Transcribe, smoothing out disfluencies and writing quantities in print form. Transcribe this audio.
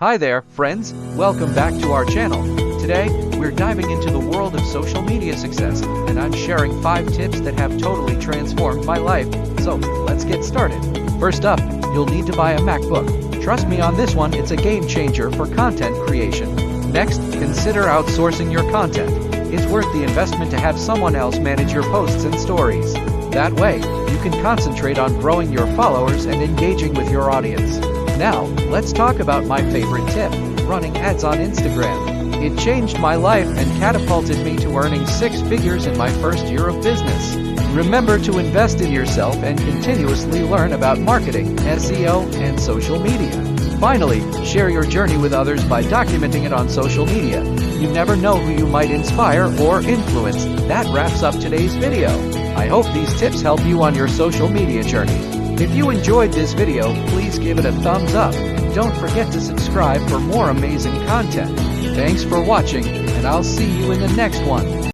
Hi there, friends. Welcome back to our channel. Today, we're diving into the world of social media success, and I'm sharing 5 tips that have totally transformed my life. So, let's get started. First up, you'll need to buy a MacBook. Trust me on this one, it's a game changer for content creation. Next, consider outsourcing your content. It's worth the investment to have someone else manage your posts and stories. That way, you can concentrate on growing your followers and engaging with your audience. Now, let's talk about my favorite tip, running ads on Instagram. It changed my life and catapulted me to earning 6 figures in my first year of business. Remember to invest in yourself and continuously learn about marketing, SEO, and social media. Finally, share your journey with others by documenting it on social media. You never know who you might inspire or influence. That wraps up today's video. I hope these tips help you on your social media journey. If you enjoyed this video, please give it a thumbs up, and don't forget to subscribe for more amazing content. Thanks for watching, and I'll see you in the next one.